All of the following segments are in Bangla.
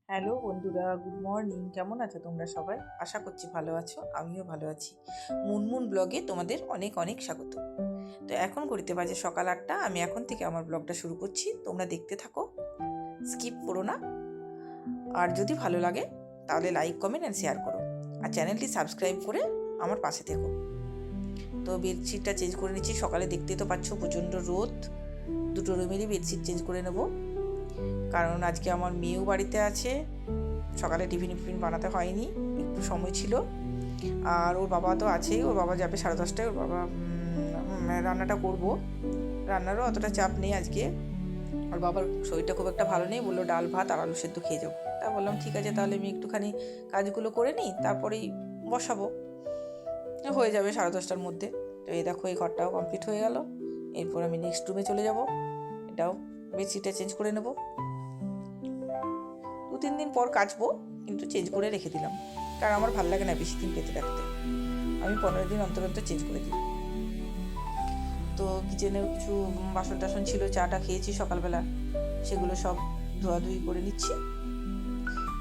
হ্যালো বন্ধুরা, গুড মর্নিং। কেমন আছো তোমরা সবাই? আশা করছি ভালো আছো, আমিও ভালো আছি। মুনমুন ব্লগে তোমাদের অনেক অনেক স্বাগত। তো এখন ঘড়িতে বাজে সকাল 8টা। আমি এখন থেকে আমার ব্লগটা শুরু করছি, তোমরা দেখতে থাকো, স্কিপ করো না। আর যদি ভালো লাগে তাহলে লাইক, কমেন্ট অ্যান্ড শেয়ার করো, আর চ্যানেলটি সাবস্ক্রাইব করে আমার পাশে থেকো। তো বেডশিটটা চেঞ্জ করে নিচ্ছি। সকালে দেখতেই তো পাচ্ছ প্রচণ্ড রোদ, দুটো রুমেরই বেডশিট চেঞ্জ করে নেবো, কারণ আজকে আমার মেয়েও বাড়িতে আছে। সকালে টিফিন বানাতে হয়নি, একটু সময় ছিল। আর ওর বাবা তো আছেই, ওর বাবা যাবে 10:30টায়। ওর বাবা রান্নাটা করব, রান্নারও অতটা চাপ নেই আজকে। ওর বাবার শরীরটা খুব একটা ভালো নেই, বললো ডাল ভাত আর আলু সেদ্ধ খেয়ে যাবো। তা বললাম ঠিক আছে, তাহলে আমি একটুখানি কাজগুলো করে নিই, তারপরেই বসাবো, হয়ে যাবে 10:30টার মধ্যে। তো এই দেখো, এই ঘরটাও কমপ্লিট হয়ে গেল। এরপর আমি নেক্সট রুমে চলে যাব, এটাও বেডশিটটা চেঞ্জ করে নেবো। 2-3 দিন পর কাচবো, কিন্তু চেঞ্জ করে রেখে দিলাম, কারণ আমার ভালো লাগে না বেশি দিন পেতে রাখতে। আমি 15 দিন অন্তর অন্তর চেঞ্জ করে দিই। তো কিচেনেও কিছু বাসন টাসন ছিল, চাটা খেয়েছি সকালবেলা, সেগুলো সব ধোয়াধুয়ি করে নিচ্ছি।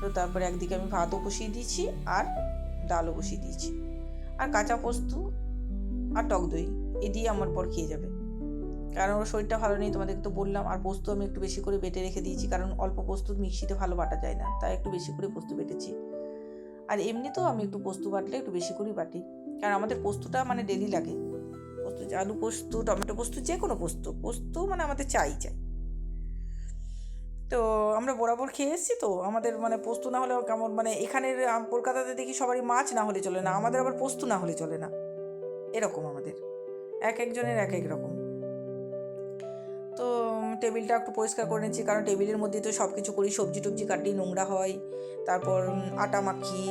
তো তারপরে একদিকে আমি ভাতও বসিয়ে দিয়েছি আর ডালও বসিয়ে দিয়েছি, আর কাঁচা পোস্ত আর টক দই এ দিয়ে আমার পর খেয়ে যাবে, কারণ ওর শরীরটা ভালো নেই, তোমাদেরকে তো বললাম। আর পোস্ত আমি একটু বেশি করে বেটে রেখে দিয়েছি, কারণ অল্প পোস্ত মিক্সিতে ভালো বাটা যায় না, তাই একটু বেশি করে পোস্ত বেটেছি। আর এমনিতেও আমি একটু পোস্ত বাটলে একটু বেশি করেই বাটি, কারণ আমাদের পোস্তটা মানে ডেলি লাগে। পোস্ত, আলু পোস্ত, টমেটো পোস্ত, যে কোনো পোস্ত মানে আমাদের চাই। তো আমরা বরাবর খেয়ে এসেছি, তো আমাদের মানে পোস্ত না হলে কেমন, মানে এখানের কলকাতাতে দেখি সবারই মাছ না হলে চলে না, আমাদের আবার পোস্ত না হলে চলে না, এরকম আমাদের এক একজনের এক এক রকম। তো টেবিলটা একটু পরিষ্কার করে নিচ্ছি, কারণ টেবিলের মধ্যে তো সব কিছু করি, সবজি টবজি কাটি, নোংরা হয়, তারপর আটা মাখি,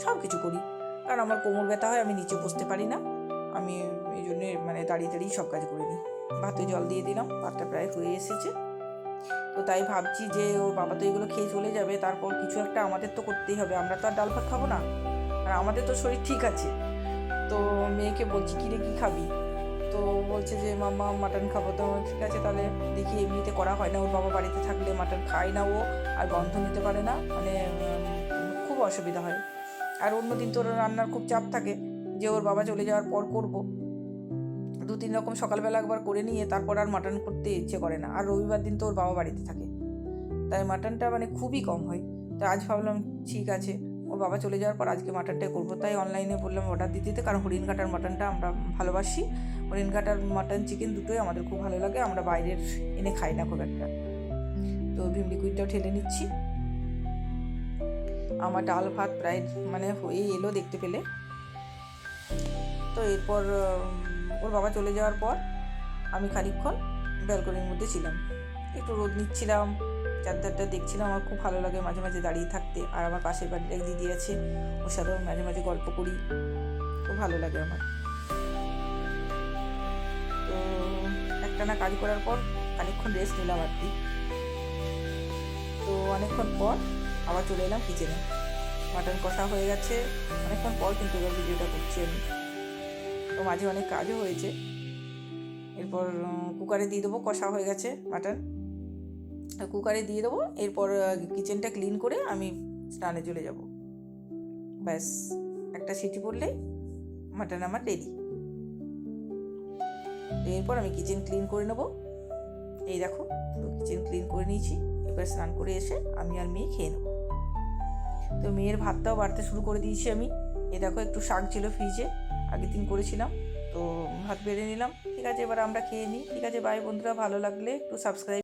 সব কিছু করি। কারণ আমার কোমর ব্যথা হয়, আমি নিচে বসতে পারি না, আমি এই জন্যে মানে দাঁড়িয়ে দাঁড়িয়ে সব কাজ করে নিই। ভাতে জল দিয়ে দিলাম, ভাতটা প্রায় হয়ে এসেছে। তো তাই ভাবছি যে ওর বাবা তো এগুলো খেয়ে চলে যাবে, তারপর কিছু একটা আমাদের তো করতেই হবে, আমরা তো আর ডাল ভাত খাবো না, আর আমাদের তো শরীর ঠিক আছে। তো মেয়েকে বলছি, কিরে কী খাবি? তো বলছে যে মাম্মা মাটন খাবো। তো ঠিক আছে, তাহলে দেখি, এমনিতে করা হয় না, ওর বাবা বাড়িতে থাকলে মাটন খায় না ও, আর গন্ধ নিতে পারে না, মানে খুব অসুবিধা হয়। আর অন্যদিন তো রান্নার খুব চাপ থাকে, যে ওর বাবা চলে যাওয়ার পর করব, 2-3 রকম সকালবেলা একবার করে নিয়ে তারপর আর মাটন করতে ইচ্ছে করে না। আর রবিবার দিন তো ওর বাবা বাড়িতে থাকে, তাই মাটনটা মানে খুবই কম হয়। তাই আজ ভাবলাম ঠিক আছে, ওর বাবা চলে যাওয়ার পর আজকে মাটনটাই করবো। তাই অনলাইনে বললাম অর্ডার দিতে, কারণ হরিণঘাটার মাটনটা আমরা ভালোবাসি। হরিণঘাটার মাটন চিকেন দুটোই আমাদের খুব ভালো লাগে, আমরা বাইরের এনে খাই না খুব একটা। তো ভিম লিকুইডটাও ঢেলে নিচ্ছি। আমার ডাল ভাত প্রায় মানে হয়ে এলো দেখতে পেলে। তো এরপর ওর বাবা চলে যাওয়ার পর আমি খানিকক্ষণ ব্যালকনির মধ্যে ছিলাম, একটু রোদ নিচ্ছিলাম, চারধারটা দেখছিলাম। আমার খুব ভালো লাগে মাঝে মাঝে দাঁড়িয়ে থাকতে। আর আমার পাশের বাড়ির এক দিদি আছে, ওর সাথেও মাঝে মাঝে গল্প করি, খুব ভালো লাগে আমার। তো একটানা কাজ করার পর খানিকক্ষণ রেস্ট নিলাম আর কি। তো অনেকক্ষণ পর আবার চলে এলাম কিচেনে। মাটন কষা হয়ে গেছে অনেকক্ষণ পর, কিন্তু এবার ভিডিওটা করছি আমি। তো মাঝে অনেক কাজও হয়েছে। এরপর কুকারে দিয়ে দেবো, কষা হয়ে গেছে মাটন, কুকারে দিয়ে দেবো। এরপর কিচেনটা ক্লিন করে আমি স্নানে চলে যাব। ব্যাস, একটা সিটি পড়লেই মাটন আমার রেডি। এরপর আমি কিচেন ক্লিন করে নেব। এই দেখো, কিচেন ক্লিন করে নিয়েছি। এবার স্নান করে এসে আমি আর মেয়ে খেয়ে নেব। তো মেয়ের ভাতটাও বাড়তে শুরু করে দিয়েছি আমি। এই দেখো, একটু শাক ছিল ফ্রিজে, আগের দিন করেছিলাম, তো ভাত বেড়ে নিলাম। ঠিক আছে, এবার আমরা খেয়ে নিই। ঠিক আছে, বাই বন্ধুরা, ভালো লাগলে একটু সাবস্ক্রাইব